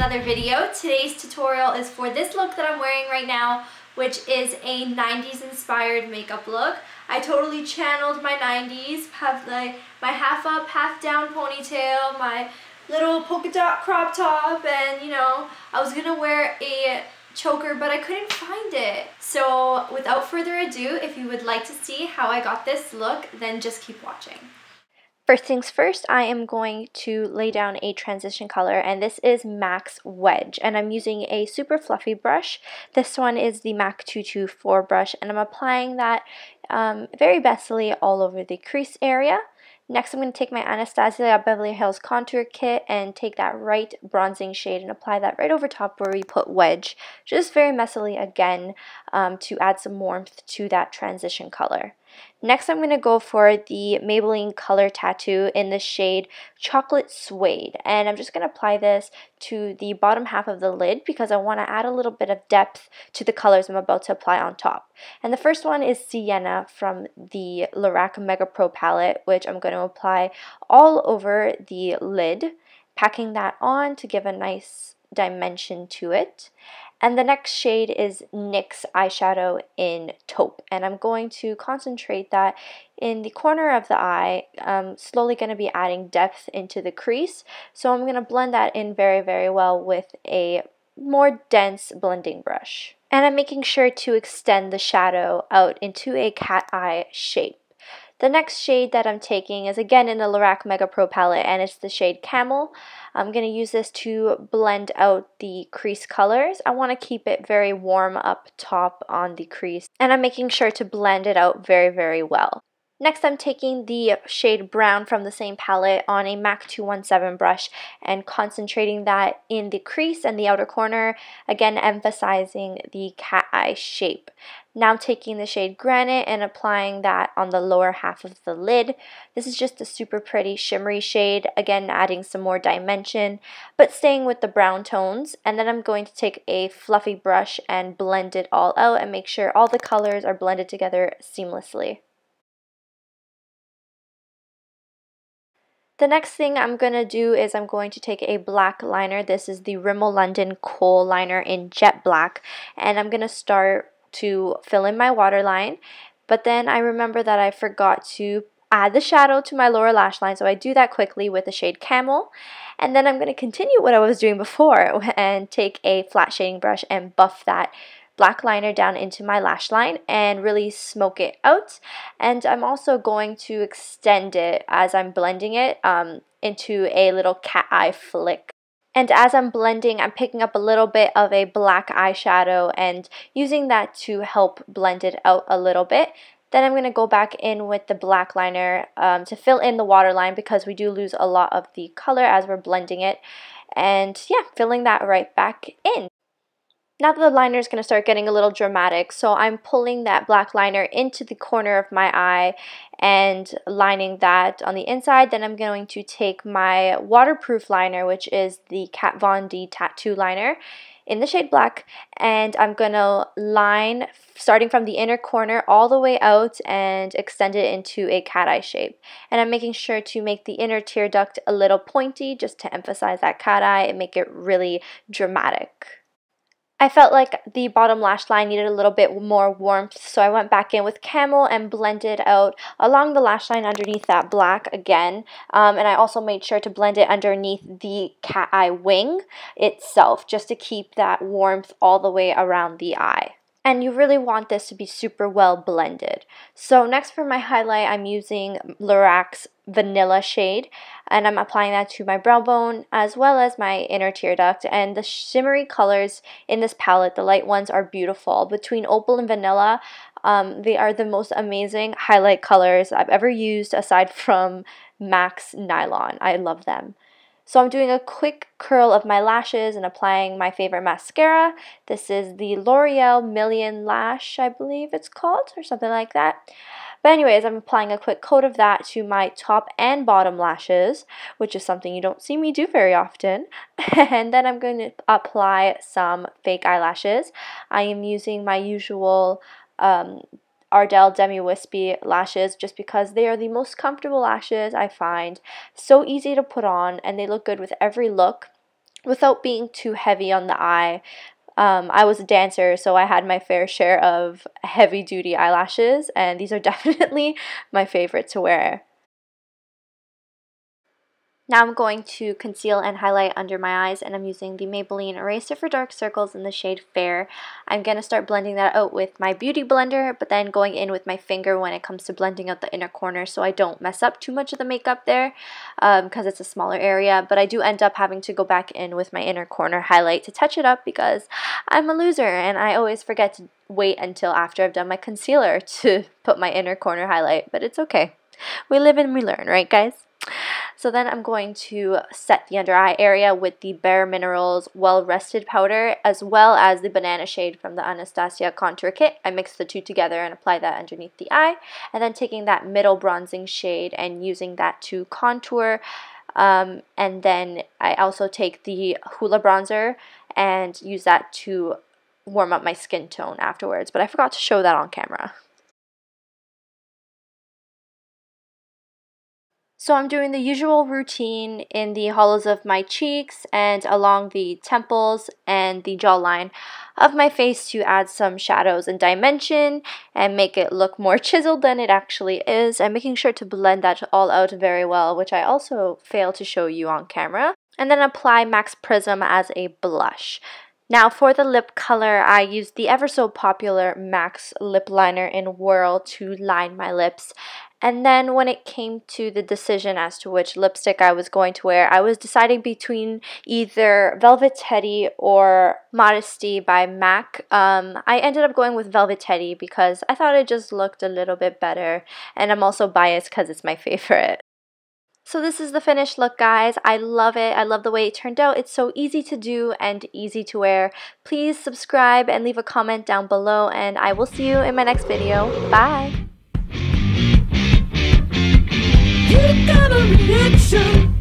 another video. Today's tutorial is for this look that I'm wearing right now, which is a 90s inspired makeup look. I totally channeled my 90s, have my half up, half down ponytail, my little polka dot crop top, and you know, I was gonna wear a choker, but I couldn't find it. So without further ado, if you would like to see how I got this look, then just keep watching. First things first, I am going to lay down a transition color, and this is MAC's Wedge, and I'm using a super fluffy brush. This one is the MAC 224 brush, and I'm applying that very bestly all over the crease area. Next, I'm going to take my Anastasia Beverly Hills Contour Kit and take that right bronzing shade and apply that right over top where we put Wedge, just very messily again to add some warmth to that transition color. Next, I'm going to go for the Maybelline Color Tattoo in the shade Chocolate Suede, and I'm just going to apply this to the bottom half of the lid because I want to add a little bit of depth to the colors I'm about to apply on top. And the first one is Sienna from the Lorac Mega Pro palette, which I'm going to apply all over the lid, packing that on to give a nice dimension to it. And the next shade is NYX eyeshadow in Taupe, and I'm going to concentrate that in the corner of the eye. I'm slowly going to be adding depth into the crease, so I'm going to blend that in very, very well with a more dense blending brush. And I'm making sure to extend the shadow out into a cat eye shape. The next shade that I'm taking is again in the Lorac Mega Pro palette, and it's the shade Camel. I'm going to use this to blend out the crease colors. I want to keep it very warm up top on the crease, and I'm making sure to blend it out very, very well. Next, I'm taking the shade Brown from the same palette on a MAC 217 brush and concentrating that in the crease and the outer corner, again emphasizing the cat eye shape. Now I'm taking the shade Granite and applying that on the lower half of the lid. This is just a super pretty shimmery shade, again adding some more dimension, but staying with the brown tones. And then I'm going to take a fluffy brush and blend it all out and make sure all the colors are blended together seamlessly. The next thing I'm going to do is I'm going to take a black liner. This is the Rimmel London Kohl liner in Jet Black, and I'm going to start to fill in my waterline, but then I remember that I forgot to add the shadow to my lower lash line, so I do that quickly with the shade Camel, and then I'm going to continue what I was doing before and take a flat shading brush and buff that black liner down into my lash line and really smoke it out. And I'm also going to extend it as I'm blending it into a little cat eye flick. And as I'm blending, I'm picking up a little bit of a black eyeshadow and using that to help blend it out a little bit. Then I'm going to go back in with the black liner to fill in the waterline because we do lose a lot of the color as we're blending it. And yeah, filling that right back in. Now that the liner is going to start getting a little dramatic, so I'm pulling that black liner into the corner of my eye and lining that on the inside. Then I'm going to take my waterproof liner, which is the Kat Von D Tattoo Liner in the shade Black, and I'm going to line starting from the inner corner all the way out and extend it into a cat eye shape. And I'm making sure to make the inner tear duct a little pointy just to emphasize that cat eye and make it really dramatic. I felt like the bottom lash line needed a little bit more warmth, so I went back in with Camel and blended out along the lash line underneath that black again. And I also made sure to blend it underneath the cat eye wing itself, just to keep that warmth all the way around the eye. And you really want this to be super well blended. So next for my highlight, I'm using Lorac's Vanilla shade, and I'm applying that to my brow bone as well as my inner tear duct. And the shimmery colors in this palette, the light ones, are beautiful. Between Opal and Vanilla, they are the most amazing highlight colors I've ever used aside from MAC's Nylon. I love them. So I'm doing a quick curl of my lashes and applying my favorite mascara. This is the L'Oreal Million Lash, I believe it's called, or something like that. But anyways, I'm applying a quick coat of that to my top and bottom lashes, which is something you don't see me do very often. And then I'm going to apply some fake eyelashes. I am using my usual Ardell Demi Wispy lashes just because they are the most comfortable lashes I find. So easy to put on and they look good with every look. without being too heavy on the eye. I was a dancer, so I had my fair share of heavy duty eyelashes, and these are definitely my favorite to wear. Now I'm going to conceal and highlight under my eyes, and I'm using the Maybelline Eraser for Dark Circles in the shade Fair. I'm going to start blending that out with my Beauty Blender, but then going in with my finger when it comes to blending out the inner corner so I don't mess up too much of the makeup there, because it's a smaller area. But I do end up having to go back in with my inner corner highlight to touch it up because I'm a loser and I always forget to wait until after I've done my concealer to put my inner corner highlight, but it's okay. We live and we learn, right guys? So then I'm going to set the under eye area with the Bare Minerals Well Rested powder, as well as the banana shade from the Anastasia contour kit. I mix the two together and apply that underneath the eye, and then taking that middle bronzing shade and using that to contour. And then I also take the Hoola bronzer and use that to warm up my skin tone afterwards, but I forgot to show that on camera. So I'm doing the usual routine in the hollows of my cheeks and along the temples and the jawline of my face to add some shadows and dimension and make it look more chiseled than it actually is. I'm making sure to blend that all out very well, which I also failed to show you on camera. And then apply MAC Prism as a blush. Now for the lip color, I used the ever so popular MAC lip liner in Whirl to line my lips. And then when it came to the decision as to which lipstick I was going to wear, I was deciding between either Velvet Teddy or Modesty by MAC. I ended up going with Velvet Teddy because I thought it just looked a little bit better, and I'm also biased because it's my favorite. So this is the finished look, guys. I love it. I love the way it turned out. It's so easy to do and easy to wear. Please subscribe and leave a comment down below, and I will see you in my next video. Bye! You got a reaction.